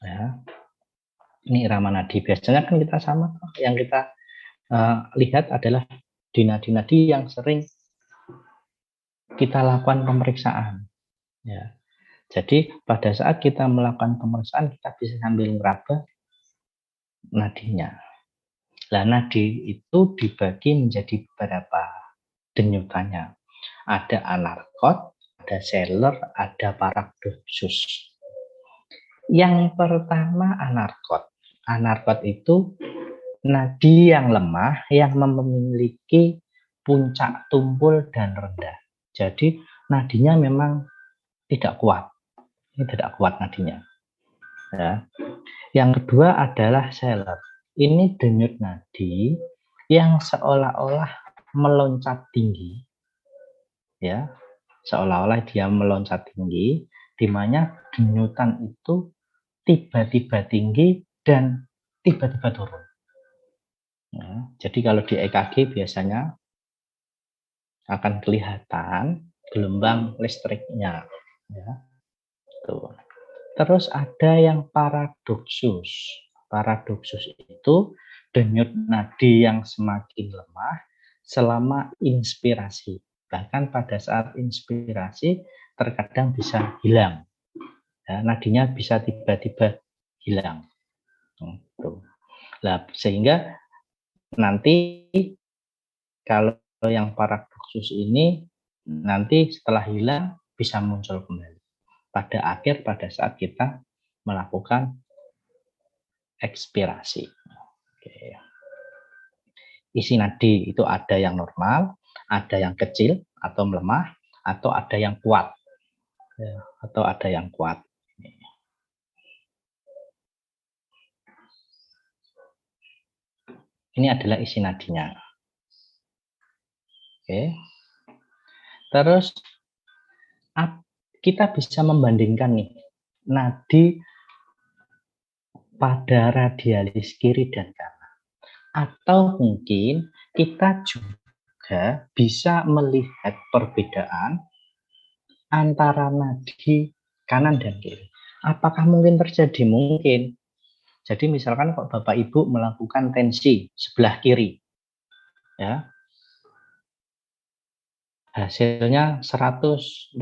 Ya, ini irama nadi. Biasanya kan kita sama, yang kita lihat adalah di nadi-nadi yang sering kita lakukan pemeriksaan. Ya. Jadi pada saat kita melakukan pemeriksaan, kita bisa sambil meraba nadinya. Nah, nadi itu dibagi menjadi beberapa denyutannya. Ada anarkot, ada seller, ada parakdosus. Yang pertama anarkot. Anarkot itu nadi yang lemah yang memiliki puncak tumpul dan rendah. Jadi nadinya memang tidak kuat. Ini tidak kuat nadinya. Ya. Yang kedua adalah seller. Ini denyut nadi yang seolah-olah meloncat tinggi. Ya, seolah-olah dia meloncat tinggi, di mana denyutan itu tiba-tiba tinggi dan tiba-tiba turun. Ya, jadi kalau di EKG biasanya akan kelihatan gelombang listriknya. Ya, tuh. Terus ada yang paradoksus. Paradoksus itu denyut nadi yang semakin lemah selama inspirasi. Bahkan pada saat inspirasi terkadang bisa hilang. Ya, nadinya bisa tiba-tiba hilang. Nah, sehingga nanti kalau yang paradoksus ini nanti setelah hilang bisa muncul kembali pada saat kita melakukan ekspirasi. Oke. Isi nadi itu ada yang normal, ada yang kecil atau melemah, atau ada yang kuat. Atau ada yang kuat. Ini adalah isi nadinya. Oke. Terus kita bisa membandingkan nih nadi pada radialis kiri dan kanan. Atau mungkin kita juga bisa melihat perbedaan antara nadi kanan dan kiri. Apakah mungkin terjadi? Mungkin. Jadi misalkan kok Bapak Ibu melakukan tensi sebelah kiri, ya, hasilnya 140,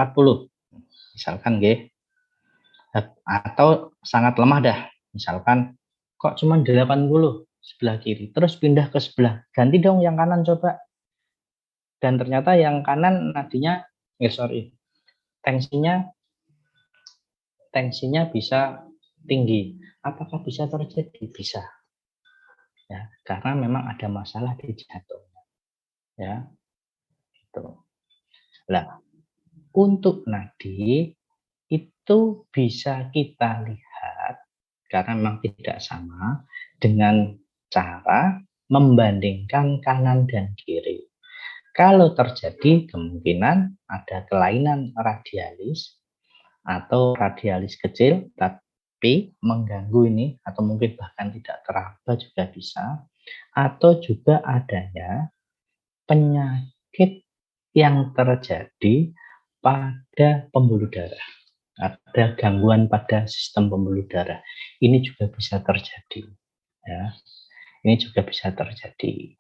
misalkan, atau sangat lemah dah, misalkan kok cuma 80 sebelah kiri, terus pindah ke sebelah, ganti dong yang kanan coba, dan ternyata yang kanan nadinya, tensinya bisa tinggi. Apakah bisa terjadi? Bisa. Ya, karena memang ada masalah di jantungnya. Ya, itu. Nah, untuk nadi itu bisa kita lihat karena memang tidak sama dengan cara membandingkan kanan dan kiri. Kalau terjadi kemungkinan ada kelainan radialis atau radialis kecil tapi mengganggu ini atau mungkin bahkan tidak teraba juga bisa, atau juga adanya penyakit yang terjadi pada pembuluh darah. Ada gangguan pada sistem pembuluh darah. Ini juga bisa terjadi. Ya. Ini juga bisa terjadi.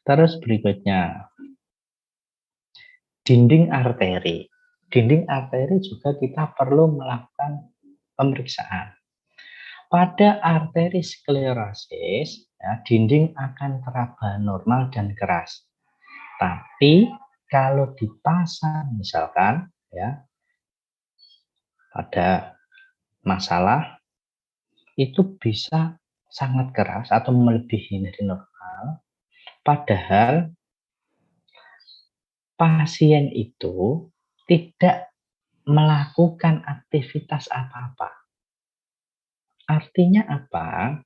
Terus berikutnya, dinding arteri. Dinding arteri juga kita perlu melakukan pemeriksaan. Pada arteri sklerosis, ya, dinding akan teraba normal dan keras. Tapi kalau dipasang misalkan, ya, ada masalah, itu bisa sangat keras atau melebihi dari normal. Padahal pasien itu tidak melakukan aktivitas apa-apa. Artinya apa?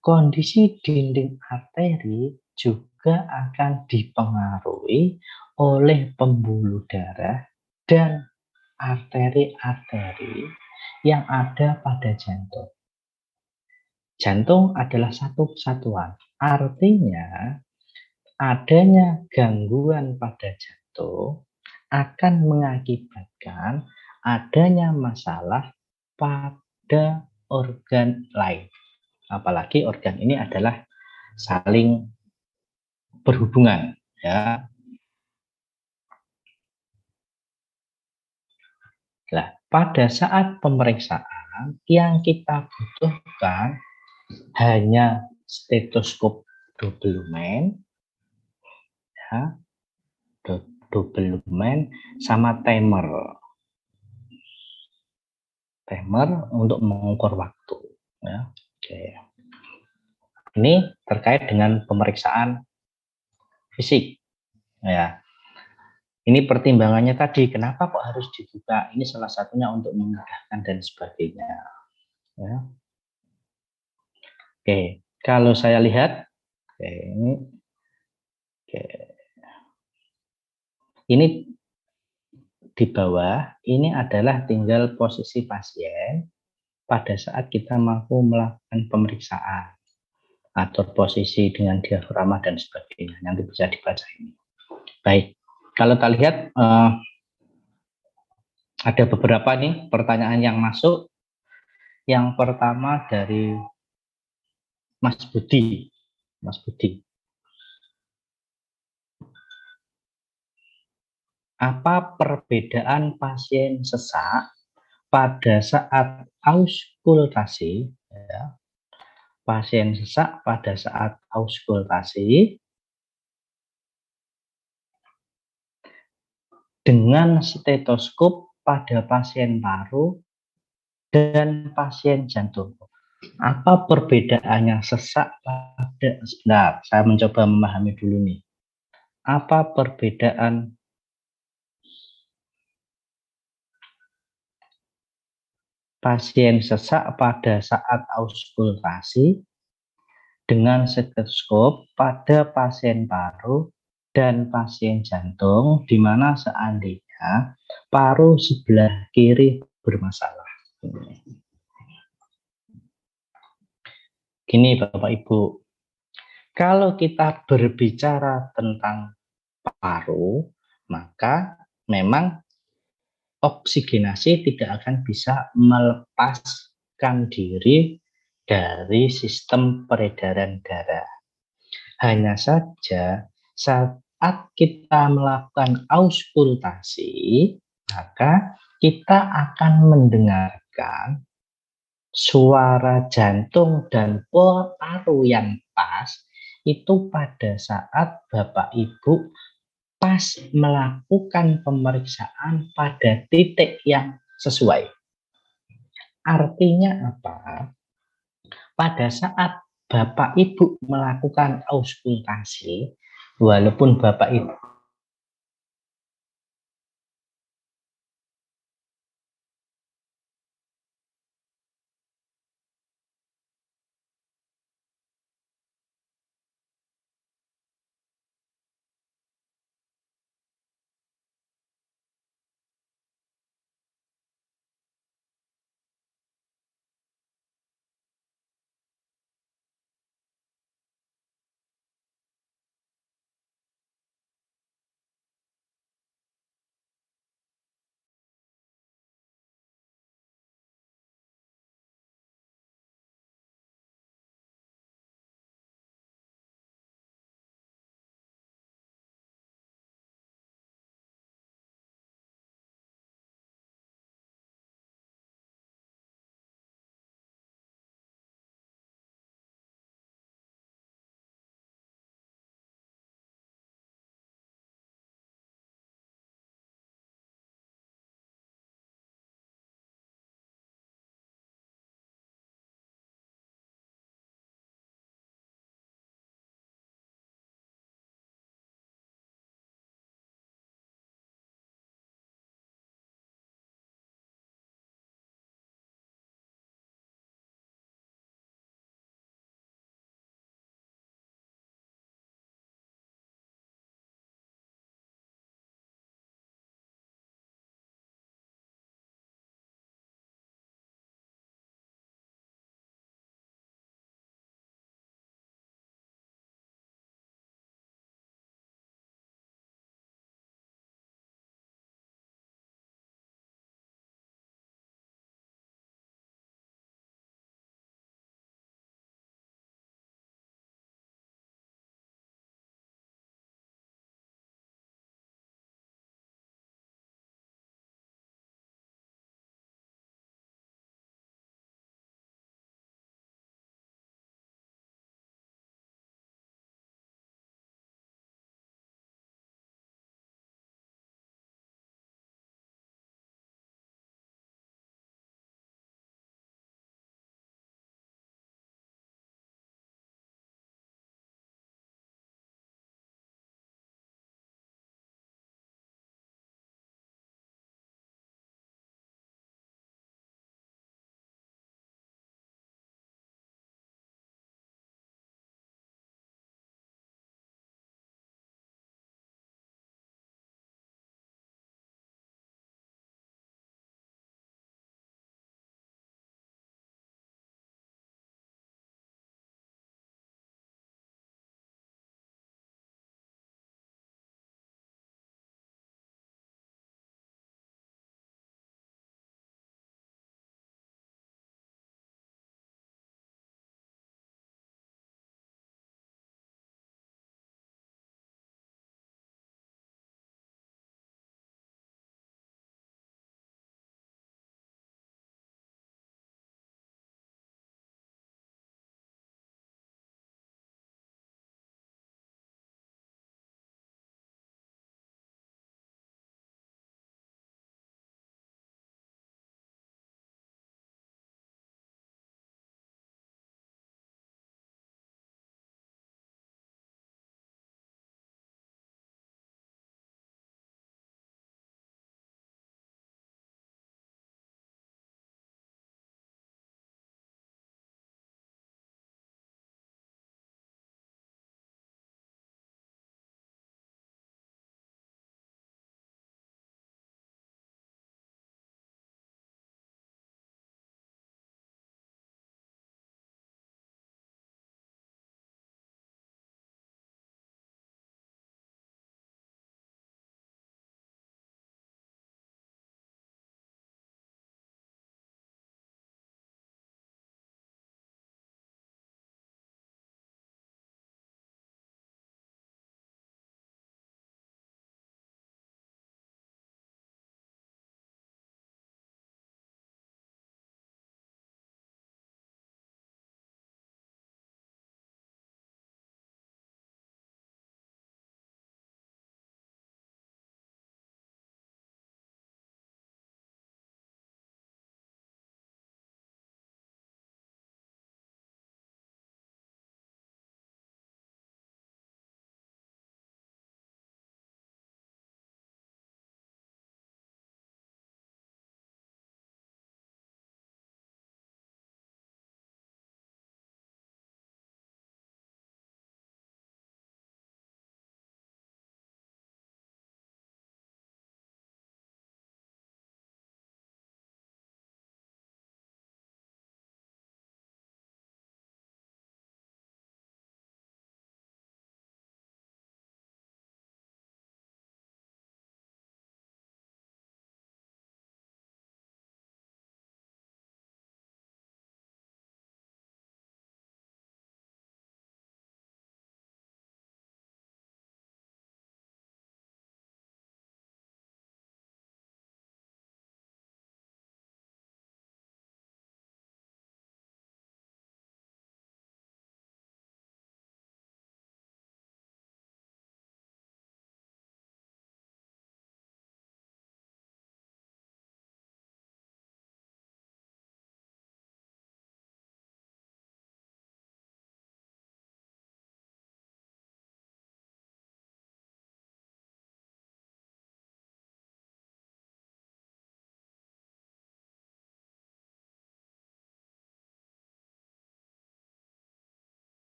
Kondisi dinding arteri juga akan dipengaruhi oleh pembuluh darah dan arteri-arteri yang ada pada jantung. Jantung adalah satu kesatuan. Artinya adanya gangguan pada jantung akan mengakibatkan adanya masalah pada organ lain. Apalagi organ ini adalah saling berhubungan, ya. Nah, pada saat pemeriksaan yang kita butuhkan hanya stetoskop double lumen, ya, double lumen sama timer untuk mengukur waktu, ya. Oke. Ini terkait dengan pemeriksaan fisik, ya. Ini pertimbangannya tadi, kenapa kok harus dibuka? Ini salah satunya untuk memudahkan dan sebagainya, ya. Oke, kalau saya lihat, oke, ini di bawah ini adalah tinggal posisi pasien pada saat kita mampu melakukan pemeriksaan, atur posisi dengan diafragma dan sebagainya. Nanti bisa dibaca ini. Baik, kalau kita lihat ada beberapa nih pertanyaan yang masuk. Yang pertama dari Mas Budi. Mas Budi. Apa perbedaan pasien sesak pada saat auskultasi, ya, pasien sesak pada saat auskultasi dengan stetoskop pada pasien paru dan pasien jantung? Apa perbedaannya sesak pada, sebentar, saya mencoba memahami dulu nih. Apa perbedaan pasien sesak pada saat auskultasi dengan stetoskop pada pasien paru dan pasien jantung, di mana seandainya paru sebelah kiri bermasalah? Gini Bapak Ibu, kalau kita berbicara tentang paru, maka memang oksigenasi tidak akan bisa melepaskan diri dari sistem peredaran darah. Hanya saja saat kita melakukan auskultasi, maka kita akan mendengarkan suara jantung dan paru yang pas itu pada saat Bapak Ibu pas melakukan pemeriksaan pada titik yang sesuai. Artinya apa? Pada saat Bapak Ibu melakukan auskultasi, walaupun Bapak Ibu